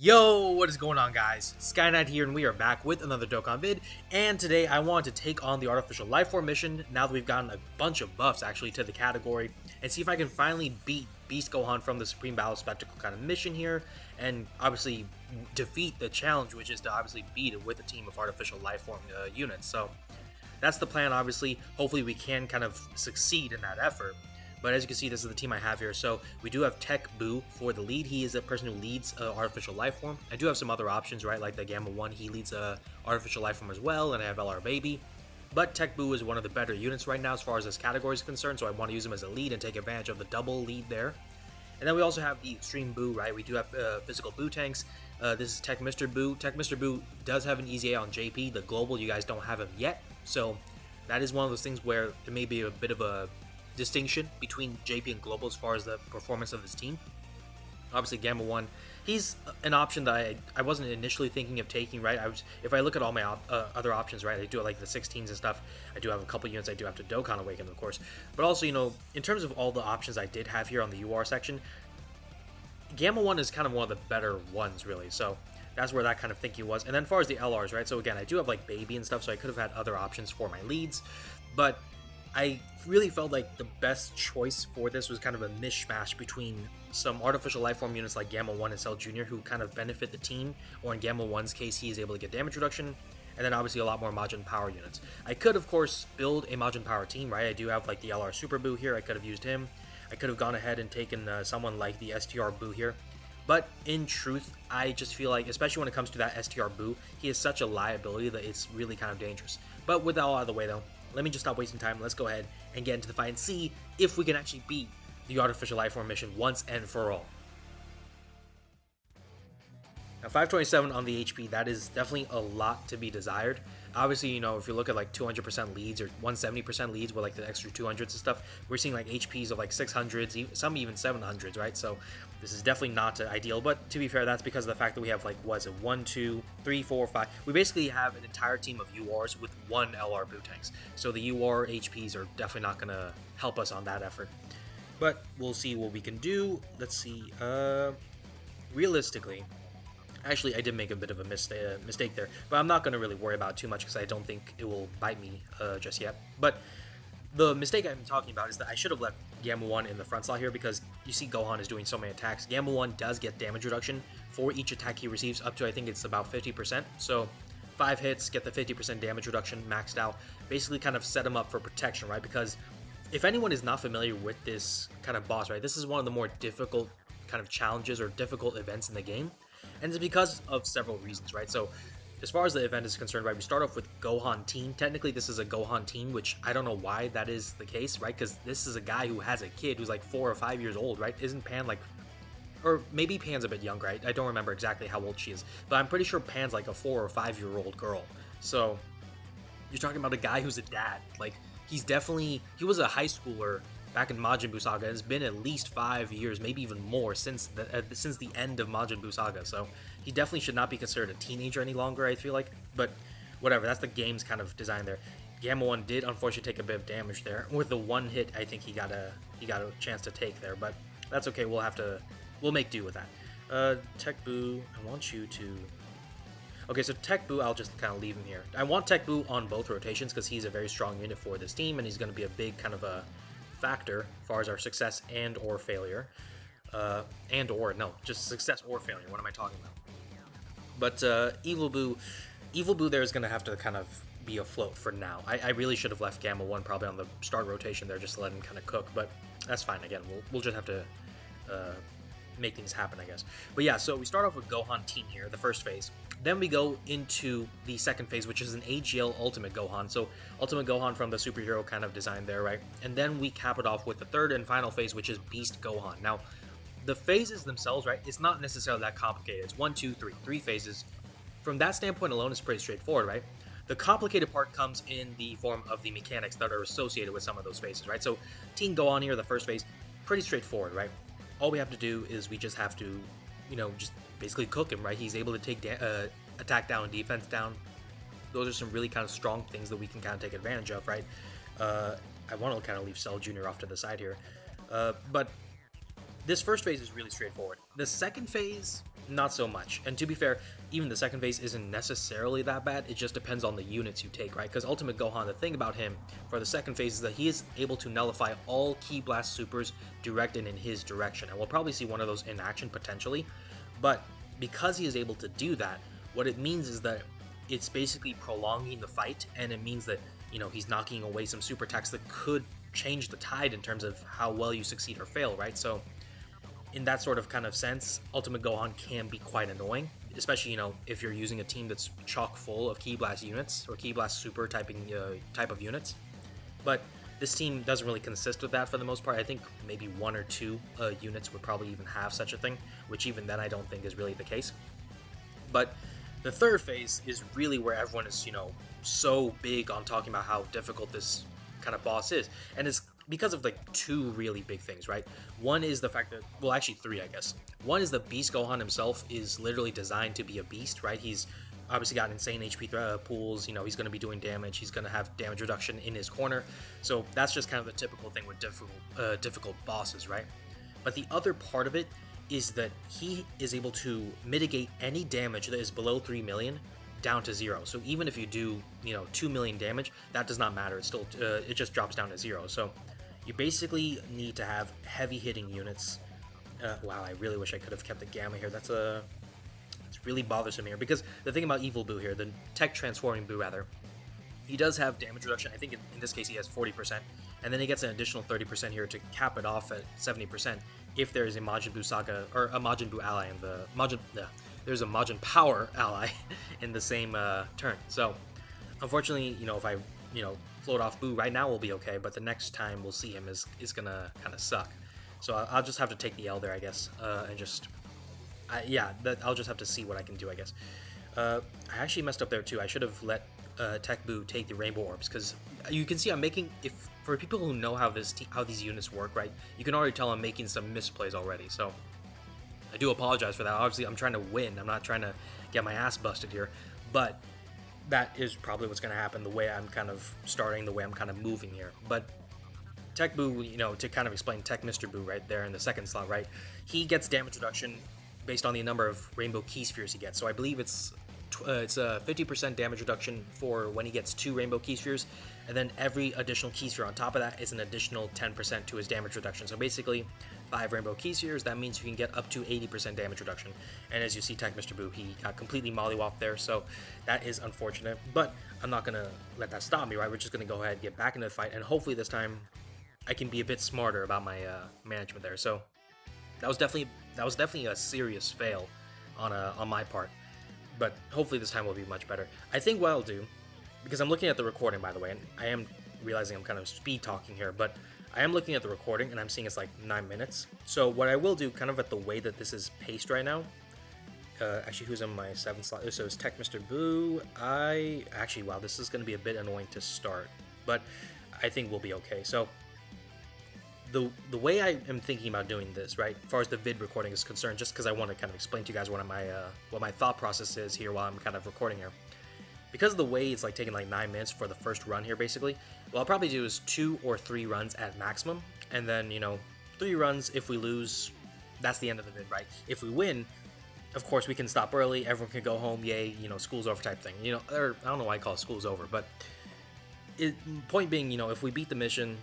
Yo, what is going on, guys? Skynight here, and we are back with another Dokkan vid. And today I want to take on the Artificial Lifeform mission, now that we've gotten a bunch of buffs actually to the category, and see if I can finally beat Beast Gohan from the Supreme Battle Spectacle kind of mission here, and obviously defeat the challenge, which is to obviously beat it with a team of Artificial Lifeform units. So that's the plan, obviously. Hopefully we can kind of succeed in that effort. But as you can see, this is the team I have here. So we do have Tech Boo for the lead. He is a person who leads Artificial Lifeform. I do have some other options, right? Like the Gamma 1, he leads Artificial Lifeform as well, and I have LR Baby. But Tech Boo is one of the better units right now as far as this category is concerned, so I want to use him as a lead and take advantage of the double lead there. And then we also have the Extreme Boo, right? We do have physical Boo tanks. This is Tech Mr. Boo. Tech Mr. Boo does have an easy A on JP. The Global, you guys don't have him yet. So that is one of those things where there may be a bit of a distinction between JP and Global as far as the performance of his team. Obviously, Gamma 1, he's an option that I wasn't initially thinking of taking, right? If I look at all my other options, right, I do like the 16s and stuff. I do have a couple units I do have to Dokkan Awaken, of course. But also, you know, in terms of all the options I did have here on the UR section, Gamma 1 is kind of one of the better ones, really. So that's where that kind of thinking was. And then as far as the LRs, right, so again, I do have like Baby and stuff, so I could have had other options for my leads. But I really felt like the best choice for this was kind of a mishmash between some Artificial Lifeform units like Gamma 1 and Cell Jr. who kind of benefit the team, or in Gamma 1's case, he is able to get damage reduction, and then obviously a lot more Majin Power units. I could, of course, build a Majin Power team, right? I do have like the LR Super Boo here, I could have used him. I could have gone ahead and taken someone like the STR Boo here. But in truth, I just feel like, especially when it comes to that STR Boo, he is such a liability that it's really kind of dangerous. But with that all out of the way though, let me just stop wasting time. Let's go ahead and get into the fight and see if we can actually beat the Artificial Lifeform mission once and for all. Now, 527 on the HP, that is definitely a lot to be desired. Obviously, you know, if you look at like 200% leads or 170% leads with like the extra 200s and stuff, we're seeing like HPs of like 600s, some even 700s, right? So this is definitely not ideal, but to be fair, that's because of the fact that we have like, what is it, 1, 2, 3, 4, 5. We basically have an entire team of URs with one LR Boo tanks. So the UR HPs are definitely not going to help us on that effort. But we'll see what we can do. Let's see. Realistically, actually, I did make a bit of a mistake there, but I'm not going to really worry about it too much because I don't think it will bite me just yet. But the mistake I'm talking about is that I should have left Gamma 1 in the front slot here because you see Gohan is doing so many attacks. Gamma 1 does get damage reduction for each attack he receives up to, I think it's about 50%. So 5 hits, get the 50% damage reduction maxed out. Basically kind of set him up for protection, right? Because if anyone is not familiar with this kind of boss, right, this is one of the more difficult kind of challenges or difficult events in the game. And it's because of several reasons, right? So as far as the event is concerned, right, we start off with Gohan Teen. Technically, this is a Gohan Teen, which I don't know why that is the case, right? Because this is a guy who has a kid who's like 4 or 5 years old, right? Isn't Pan like... Or maybe Pan's a bit younger, right? I don't remember exactly how old she is. But I'm pretty sure Pan's like a 4 or 5-year-old girl. So you're talking about a guy who's a dad. Like, he's definitely... He was a high schooler back in Majin Buu Saga. It's been at least 5 years, maybe even more, since the end of Majin Buu Saga. So he definitely should not be considered a teenager any longer, I feel like. But whatever, that's the game's kind of design there. Gamma 1 did unfortunately take a bit of damage there. With the one hit, I think he got a chance to take there, but that's okay. We'll make do with that. Tech Boo, I want you to... Okay, so Tech Boo, I'll just kind of leave him here. I want Tech Boo on both rotations because he's a very strong unit for this team, and he's going to be a big kind of a factor as far as our success and or failure. Just success or failure. What am I talking about? But Evil Boo there is going to have to kind of be afloat for now. I really should have left Gamma 1 probably on the start rotation there just to let him kind of cook, but that's fine. Again, we'll just have to make things happen, I guess. But yeah, so we start off with Gohan Teen here, the first phase. Then we go into the second phase, which is an AGL Ultimate Gohan. So Ultimate Gohan from the superhero kind of design there, right? And then we cap it off with the third and final phase, which is Beast Gohan. Now, the phases themselves, right, it's not necessarily that complicated. It's 1, 2, 3, 3 phases. From that standpoint alone, it's pretty straightforward, right? The complicated part comes in the form of the mechanics that are associated with some of those phases, right? So Teen Gohan here, the first phase, pretty straightforward, right? All we have to do is we just have to, you know, just basically cook him, right? He's able to take attack down and defense down. Those are some really kind of strong things that we can kind of take advantage of, right? I want to kind of leave Cell Jr. off to the side here. But this first phase is really straightforward. The second phase, not so much. And to be fair, even the second phase isn't necessarily that bad. It just depends on the units you take, right? Because Ultimate Gohan, the thing about him for the second phase is that he is able to nullify all Ki Blast supers directed in his direction. And we'll probably see one of those in action potentially. But because he is able to do that, what it means is that it's basically prolonging the fight, and it means that, you know, he's knocking away some super attacks that could change the tide in terms of how well you succeed or fail, right? So in that sort of kind of sense, Ultimate Gohan can be quite annoying, especially, you know, if you're using a team that's chock full of Ki Blast units or Ki Blast super type of units. But this team doesn't really consist of that for the most part. I think maybe 1 or 2 units would probably even have such a thing, which even then I don't think is really the case. But the third phase is really where everyone is, you know, so big on talking about how difficult this kind of boss is. And it's because of like 2 really big things, right? One is the fact that, well, actually 3, I guess. One is that Beast Gohan himself is literally designed to be a beast, right? He's obviously got insane HP pools, you know, he's going to be doing damage, he's going to have damage reduction in his corner. So that's just kind of the typical thing with difficult bosses, right? But the other part of it is that he is able to mitigate any damage that is below 3 million down to 0. So even if you do, you know, 2 million damage, that does not matter. It's still, it just drops down to 0. So you basically need to have heavy hitting units. Wow, I really wish I could have kept the Gamma here. It's really bothersome here, because the thing about Evil Boo here, the tech transforming Boo rather, he does have damage reduction. I think in this case he has 40%, and then he gets an additional 30% here to cap it off at 70% if there is a Majin Buu Saga, or a Majin Buu ally in the there's a Majin Power ally in the same turn. So unfortunately, you know, if I, you know, float off Boo right now, we'll be okay, but the next time we'll see him is gonna kind of suck. So I'll just have to take the L there, I guess, and just, I'll just have to see what I can do, I guess. I actually messed up there too. I should have let Tech Boo take the Rainbow Orbs, because you can see I'm making, for people who know how these units work, right, you can already tell I'm making some misplays already, so I do apologize for that. Obviously, I'm trying to win. I'm not trying to get my ass busted here, but that is probably what's going to happen, the way I'm kind of starting, the way I'm kind of moving here. But Tech Boo, you know, to kind of explain Tech Mr. Boo right there in the second slot, right, he gets damage reduction based on the number of Rainbow Ki Spheres he gets. So I believe it's a 50% damage reduction for when he gets 2 Rainbow Ki Spheres, and then every additional Ki Sphere on top of that is an additional 10% to his damage reduction. So basically, 5 Rainbow Ki Spheres, that means you can get up to 80% damage reduction. And as you see, Tech Mr. Boo, he got completely mollywopped there, so that is unfortunate. But I'm not going to let that stop me, right? We're just going to go ahead and get back into the fight, and hopefully this time I can be a bit smarter about my management there. So that was definitely a serious fail on my part. But hopefully this time will be much better. I think what I'll do, because I'm looking at the recording, by the way, and I am realizing I'm kind of speed talking here, but I am looking at the recording and I'm seeing it's like 9 minutes. So what I will do, kind of at the way that this is paced right now, actually, who's in my 7th slot? So it's Tech Mr. Boo. Wow, this is going to be a bit annoying to start, but I think we'll be okay. So the way I am thinking about doing this, right, as far as the vid recording is concerned, just because I want to kind of explain to you guys what my thought process is here while I'm kind of recording here. Because of the way it's like taking like 9 minutes for the first run here, basically, what I'll probably do is 2 or 3 runs at maximum, and then, you know, 3 runs. If we lose, that's the end of the vid, right? If we win, of course, we can stop early, everyone can go home, yay, you know, school's over type thing, you know, or I don't know why I call it school's over, but point being, you know, if we beat the mission,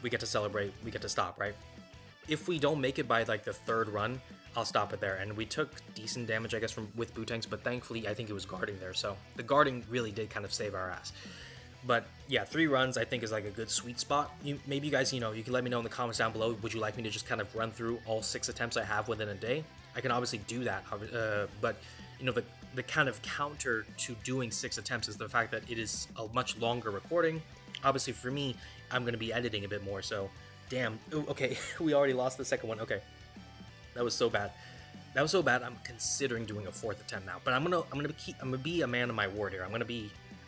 we get to celebrate, we get to stop, right? If we don't make it by like the 3rd run, I'll stop it there. And we took decent damage, I guess, with Boo Tanks, but thankfully I think it was guarding there, so the guarding really did kind of save our ass. But yeah, 3 runs I think is like a good sweet spot. Maybe you guys, you know, you can let me know in the comments down below, would you like me to just kind of run through all 6 attempts I have within a day? I can obviously do that, but you know, the kind of counter to doing 6 attempts is the fact that it is a much longer recording. Obviously for me, I'm going to be editing a bit more, so damn. Ooh, okay, we already lost the second one. Okay, that was so bad. I'm considering doing a 4th attempt now, but I'm gonna be a man of my word here. I'm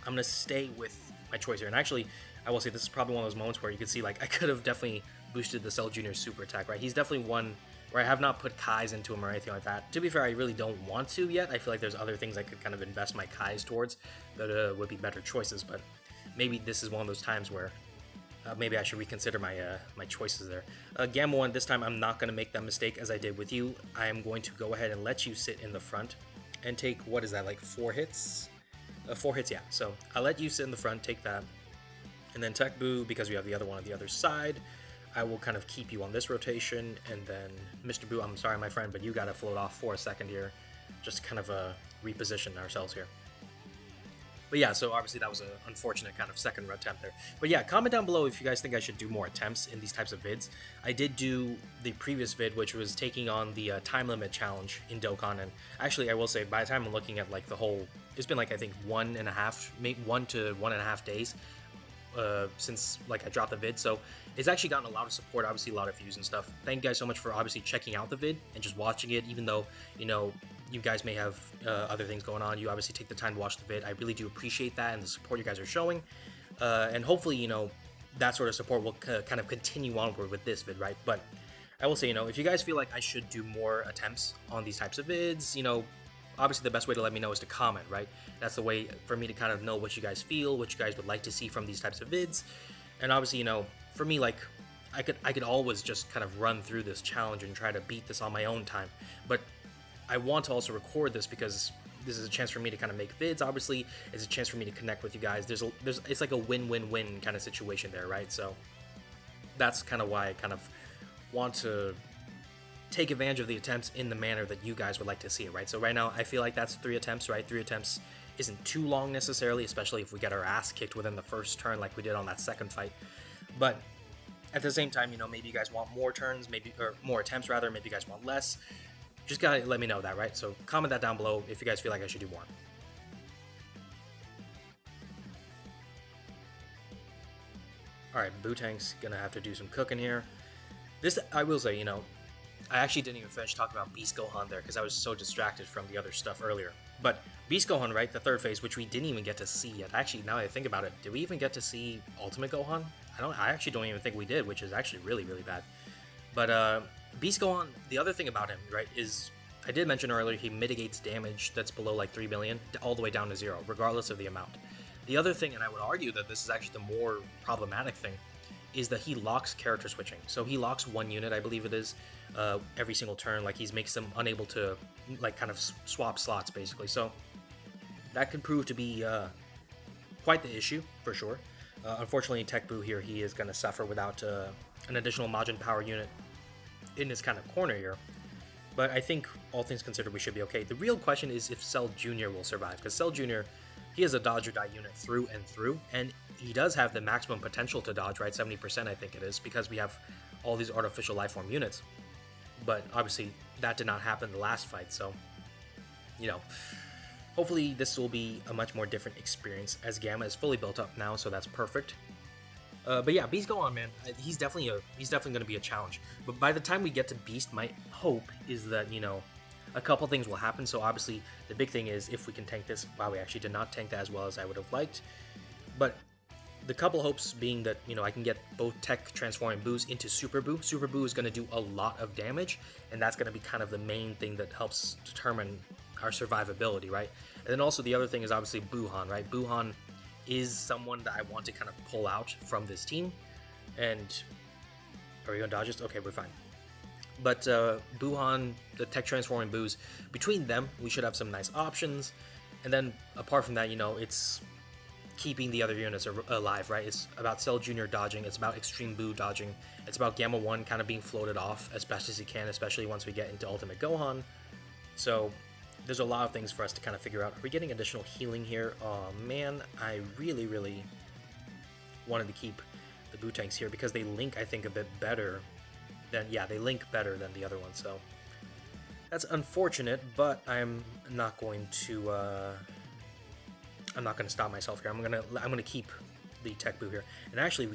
gonna stay with my choice here. And actually, I will say this is probably one of those moments where you can see, like, I could have definitely boosted the Cell Jr. super attack, right? He's definitely one where I have not put Kais into him or anything like that. To be fair, I really don't want to yet. I feel like there's other things I could kind of invest my Kais towards that would be better choices, but maybe this is one of those times where Maybe I should reconsider my choices there. Gamma 1, this time I'm not going to make that mistake as I did with you. I am going to go ahead and let you sit in the front and take, what is that, like 4 hits? 4 hits, yeah. So I'll let you sit in the front, take that. And then Tech Boo, because we have the other one on the other side, I will kind of keep you on this rotation. And then Mr. Boo, I'm sorry, my friend, but you got to float off for a second here. Just kind of reposition ourselves here. But yeah, so obviously that was an unfortunate kind of second attempt there. But yeah, comment down below if you guys think I should do more attempts in these types of vids. I did do the previous vid, which was taking on the time limit challenge in Dokkan, and actually I will say, by the time I'm looking at like the whole, it's been like I think 1.5, maybe 1 to 1.5 days since like I dropped the vid, so it's actually gotten a lot of support, obviously a lot of views and stuff. Thank you guys so much for obviously checking out the vid and just watching it, even though, you know, you guys may have other things going on. You obviously take the time to watch the vid. I really do appreciate that and the support you guys are showing. And hopefully, you know, that sort of support will kind of continue onward with this vid, right? But I will say, you know, if you guys feel like I should do more attempts on these types of vids, you know, obviously the best way to let me know is to comment, right? That's the way for me to kind of know what you guys feel, what you guys would like to see from these types of vids. And obviously, you know, for me, like, I could always just kind of run through this challenge and try to beat this on my own time. But I want to also record this because this is a chance for me to kind of make vids. Obviously, it's a chance for me to connect with you guys. It's like a win-win-win kind of situation there, right? So that's kind of why I kind of want to take advantage of the attempts in the manner that you guys would like to see it, right? So right now, I feel like that's 3 attempts, right? 3 attempts isn't too long necessarily, especially if we get our ass kicked within the first turn like we did on that second fight. But at the same time, you know, maybe you guys want more turns, maybe, or more attempts rather, maybe you guys want less. Just gotta let me know that, right? So comment that down below if you guys feel like I should do more. Alright, Bootang's gonna have to do some cooking here. This, I will say, you know, I actually didn't even finish talking about Beast Gohan there because I was so distracted from the other stuff earlier. But Beast Gohan, right, the third phase, which we didn't even get to see yet. Actually, now that I think about it, did we even get to see Ultimate Gohan? I actually don't even think we did, which is actually really, really bad. But Beast Gohan, the other thing about him, right, is I did mention earlier he mitigates damage that's below like 3 million all the way down to 0, regardless of the amount. The other thing, and I would argue that this is actually the more problematic thing, is that he locks character switching. So he locks 1 unit, I believe it is, every single turn. Like, he makes them unable to, like, kind of swap slots, basically. So that could prove to be quite the issue, for sure. Unfortunately, Tech Boo here, he is going to suffer without an additional Majin Power unit in this kind of corner here. But I think, all things considered, we should be okay. The real question is if Cell Jr. will survive, because Cell Jr., he has a dodge or die unit through and through, and he does have the maximum potential to dodge, right? 70% I think it is, because we have all these artificial lifeform units. But obviously, that did not happen in the last fight, so, you know, hopefully this will be a much more different experience, as Gamma is fully built up now, so that's perfect. But yeah, Beast Gohan, man, he's definitely going to be a challenge. But by the time we get to Beast, my hope is that, you know, a couple things will happen. So obviously, the big thing is if we can tank this. Wow, we actually did not tank that as well as I would have liked. But the couple hopes being that, you know, I can get both Tech Transforming Boos into Super Boo. Super Boo is going to do a lot of damage, and that's going to be kind of the main thing that helps determine our survivability, right? And then also the other thing is obviously Buhan, right? Buhan is someone that I want to kind of pull out from this team. And are we going to dodge this? Okay, we're fine. But Buhan, the Tech Transforming Boos, between them, we should have some nice options. And then apart from that, you know, it's keeping the other units alive, right? It's about Cell Jr. dodging, it's about Extreme Boo dodging, it's about Gamma 1 kind of being floated off as best as he can, especially once we get into Ultimate Gohan. So there's a lot of things for us to kind of figure out. Are we getting additional healing here? Oh man, I really, really wanted to keep the Bootangs here because they link, I think, a bit better than, yeah, they link better than the other one, so that's unfortunate, but I'm not going to stop myself here. I'm gonna keep the Tech Boo here. And actually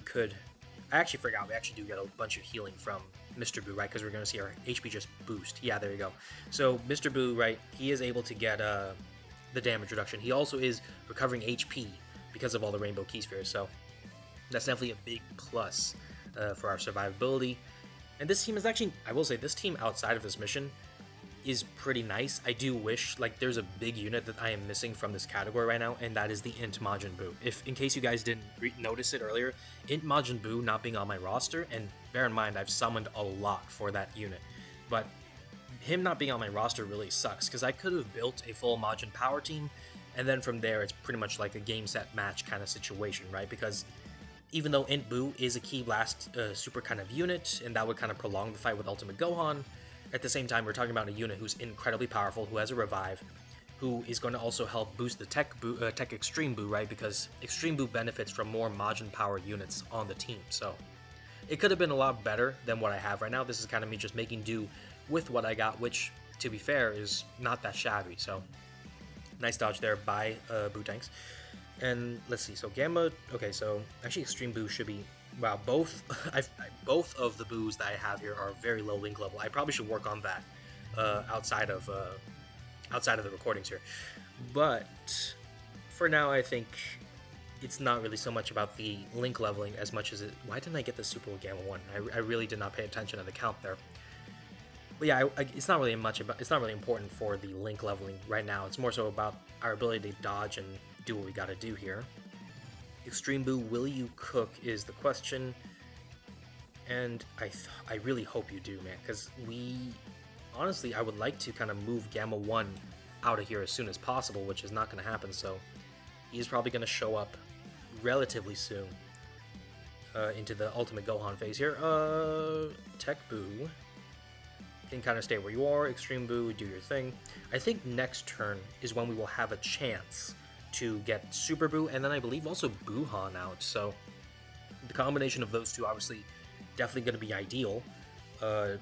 I actually forgot we actually do get a bunch of healing from Mr. Boo, right? Because we're gonna see our HP just boost. Yeah, there you go. So Mr. Boo, right, he is able to get the damage reduction. He also is recovering HP because of all the Rainbow Key Spheres, so that's definitely a big plus for our survivability. And this team is actually, I will say, this team outside of this mission is pretty nice. I do wish, like, there's a big unit that I am missing from this category right now, and that is the Int Majin Buu. If, in case you guys didn't notice it earlier, Int Majin Buu not being on my roster, and bear in mind, I've summoned a lot for that unit, but him not being on my roster really sucks, because I could have built a full Majin power team, and then from there, it's pretty much like a game set match kind of situation, right? Because even though Int Buu is a Ki Blast super kind of unit, and that would kind of prolong the fight with Ultimate Gohan, at the same time, we're talking about a unit who's incredibly powerful, who has a revive, who is going to also help boost the Tech Extreme Buu, right? Because Extreme Buu benefits from more Majin power units on the team. So it could have been a lot better than what I have right now. This is kind of me just making do with what I got, which, to be fair, is not that shabby. So nice dodge there by Buu Tanks. And let's see, so Gamma, okay, so actually Extreme Buu should be, wow, both of the Boos that I have here are very low link level. I probably should work on that outside of the recordings here. But for now, I think it's not really so much about the link leveling as much as it, why didn't I get the Super with Gamma 1? I really did not pay attention to the count there. But yeah, it's not really important for the link leveling right now. It's more so about our ability to dodge and do what we gotta do here. Extreme Buu, will you cook is the question, and I really hope you do, man, because honestly, I would like to kind of move Gamma 1 out of here as soon as possible, which is not going to happen, so he's probably going to show up relatively soon into the Ultimate Gohan phase here. Tech Buu can kind of stay where you are. Extreme Buu, do your thing. I think next turn is when we will have a chance to get Super Buu, and then I believe also GOHAN out, so the combination of those two obviously definitely going to be ideal. And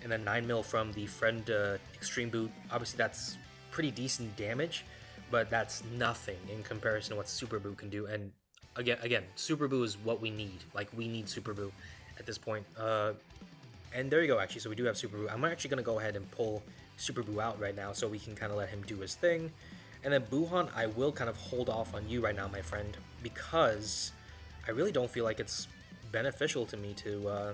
then 9 mil from the friend Extreme Buu, obviously that's pretty decent damage, but that's nothing in comparison to what Super Buu can do. And again, Super Buu is what we need. Like, we need Super Buu at this point. And there you go, actually, so we do have Super Buu. I'm actually going to go ahead and pull Super Buu out right now so we can kind of let him do his thing. And then GOHAN, I will kind of hold off on you right now, my friend, because I really don't feel like it's beneficial to me to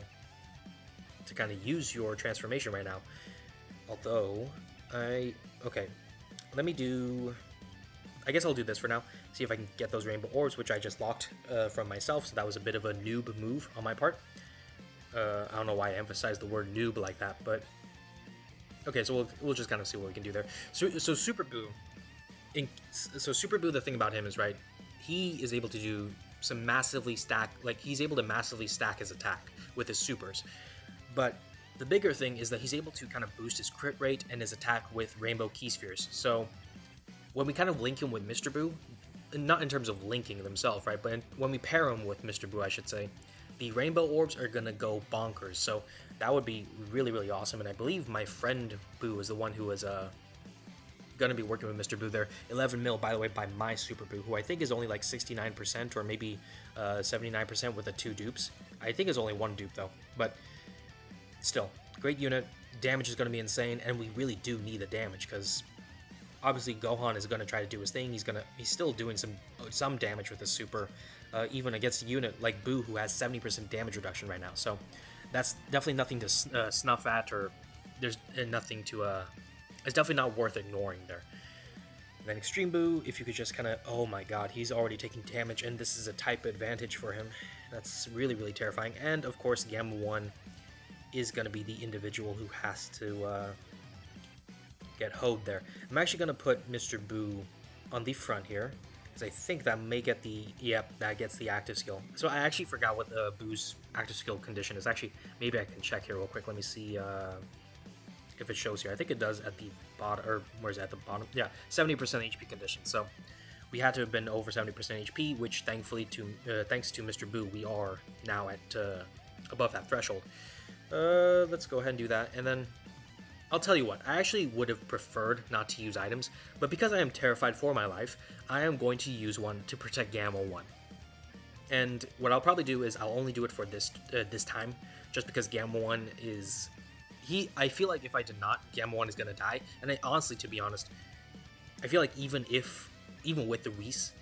kind of use your transformation right now. Although, okay, let me do, I guess I'll do this for now, see if I can get those rainbow orbs, which I just locked from myself, so that was a bit of a noob move on my part. I don't know why I emphasized the word noob like that, but okay, so we'll just kind of see what we can do there. So Super Buu, Super Buu, the thing about him is, right, he is able to do some massively stack, like, he's able to massively stack his attack with his supers. But the bigger thing is that he's able to kind of boost his crit rate and his attack with Rainbow Ki Spheres. So when we kind of link him with Mr. Buu, not in terms of linking themselves, right, but when we pair him with Mr. Buu, I should say, the Rainbow Orbs are going to go bonkers. So that would be really, really awesome. And I believe my friend Buu is the one who is going to be working with Mr. Buu there. 11 mil, by the way, by my Super Buu, who I think is only like 69% or maybe 79% with the 2 dupes. I think it's only 1 dupe, though. But still, great unit. Damage is going to be insane, and we really do need the damage, because obviously Gohan is going to try to do his thing. He's still doing some damage with his super, even against a unit like Buu, who has 70% damage reduction right now. So that's definitely nothing to snuff at, or there's nothing to it's definitely not worth ignoring there. And then Extreme Buu, if you could just kind of, oh my god, he's already taking damage, and this is a type advantage for him. That's really, really terrifying. And of course, Gamma 1 is going to be the individual who has to get hoed there. I'm actually going to put Mr. Buu on the front here, because I think that may get that gets the active skill. So I actually forgot what the Buu's active skill condition is. Actually, maybe I can check here real quick. Let me see if it shows here. I think it does at the bottom, or where's it at the bottom? Yeah, 70% HP condition. So we had to have been over 70% HP, which thankfully, thanks to Mr. Buu, we are now at above that threshold. Let's go ahead and do that, and then I'll tell you what, I actually would have preferred not to use items, but because I am terrified for my life, I am going to use one to protect Gamma 1. And what I'll probably do is I'll only do it for this time, just because Gamma 1 is... I feel like if I did not, Gamma 1 is going to die, and honestly, to be honest, I feel like even with the Whis,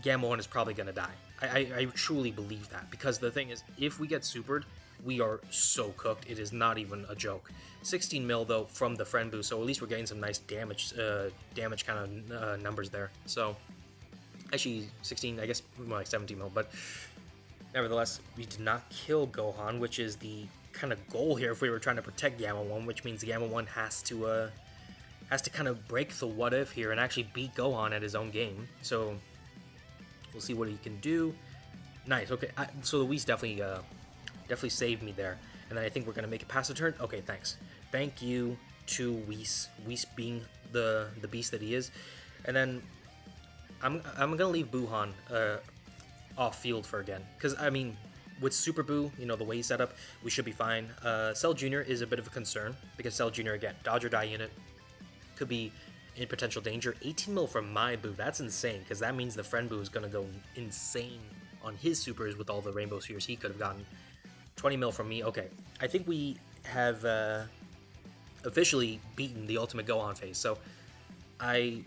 Gamma 1 is probably going to die. I truly believe that, because the thing is, if we get supered, we are so cooked. It is not even a joke. 16 mil though from the friend boost, so at least we're getting some nice damage kind of numbers there. So actually 16, I guess more like 17 mil, but nevertheless, we did not kill Gohan, which is the kind of goal here if we were trying to protect Gamma 1, which means Gamma 1 has to kind of break the what if here and actually beat Gohan at his own game. So we'll see what he can do. Nice. Okay, so the Whis definitely saved me there, and then I think we're gonna make it past the turn. Okay, thanks. Thank you to Whis being the beast that he is, and then I'm gonna leave Buhan off field for again, because I mean, with Super Buu, you know, the way he's set up, we should be fine. Cell Jr. is a bit of a concern, because Cell Jr. again, dodge or die unit, could be in potential danger. 18 mil from my Buu, that's insane, because that means the friend Buu is gonna go insane on his supers with all the rainbow spheres he could have gotten. 20 mil from me. Okay, I think we have officially beaten the Ultimate Gohan phase, so I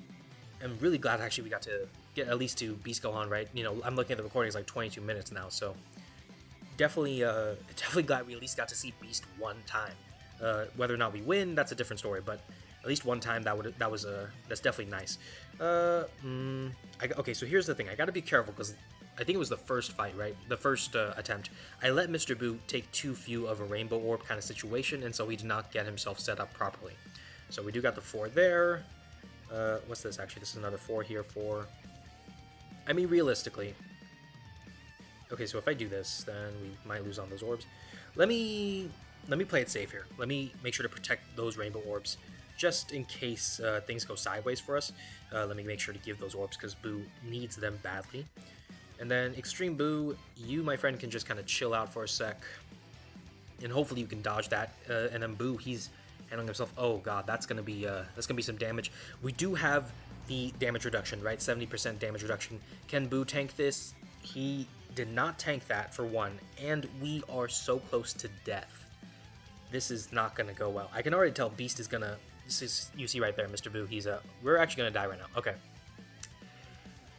am really glad actually we got to get at least to Beast Gohan, right? You know, I'm looking at the recording, it's like 22 minutes now, so definitely glad we at least got to see Beast one time. Whether or not we win, that's a different story, but at least one time that's definitely nice. Okay, so here's the thing, I gotta be careful, because I think it was the first fight, right? The first attempt. I let Mr. Buu take too few of a rainbow orb kind of situation, and so he did not get himself set up properly. So we do got the 4 there. What's this actually? This is another 4 here for... I mean, realistically... Okay, so if I do this, then we might lose on those orbs. Let me play it safe here. Let me make sure to protect those rainbow orbs, just in case things go sideways for us. Let me make sure to give those orbs, because Buu needs them badly. And then Extreme Buu, you, my friend, can just kind of chill out for a sec. And hopefully you can dodge that. And then Buu, he's handling himself. Oh god, that's gonna be some damage. We do have the damage reduction, right? 70% damage reduction. Can Buu tank this? He did not tank that, for one. And we are so close to death. This is not gonna go well. I can already tell Beast is gonna... you see right there, Mr. Buu, he's we're actually gonna die right now. Okay.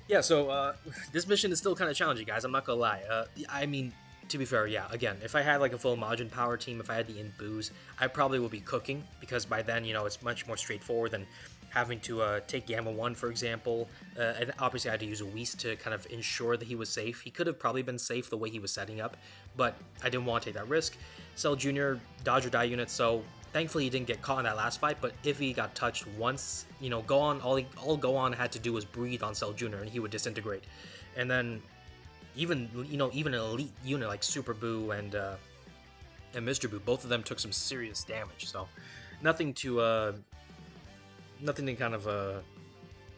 Yeah, so this mission is still kind of challenging, guys. I'm not gonna lie. I mean, to be fair, yeah. Again, if I had like a full Majin power team, if I had the Int Boos, I probably would be cooking, because by then, you know, it's much more straightforward than having to take Gamma 1, for example. And obviously, I had to use a Whis to kind of ensure that he was safe. He could have probably been safe the way he was setting up, but I didn't want to take that risk. Cell Jr. dodge or die unit, so thankfully he didn't get caught in that last fight, but if he got touched once, you know, Gohan, all Gohan had to do was breathe on Cell Jr. and he would disintegrate. And then even an elite unit like Super Buu and Mr. Buu, both of them took some serious damage. So nothing to kind of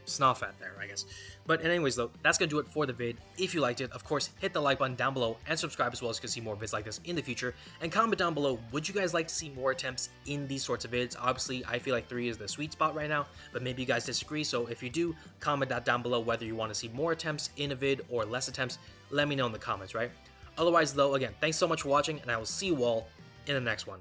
snuff at there, I guess. But anyways, though, that's gonna do it for the vid. If you liked it, of course, hit the like button down below and subscribe as well, as you can see more vids like this in the future. And comment down below, would you guys like to see more attempts in these sorts of vids? Obviously, I feel like 3 is the sweet spot right now, but maybe you guys disagree. So if you do, comment that down below whether you want to see more attempts in a vid or less attempts. Let me know in the comments, right? Otherwise, though, again, thanks so much for watching, and I will see you all in the next one.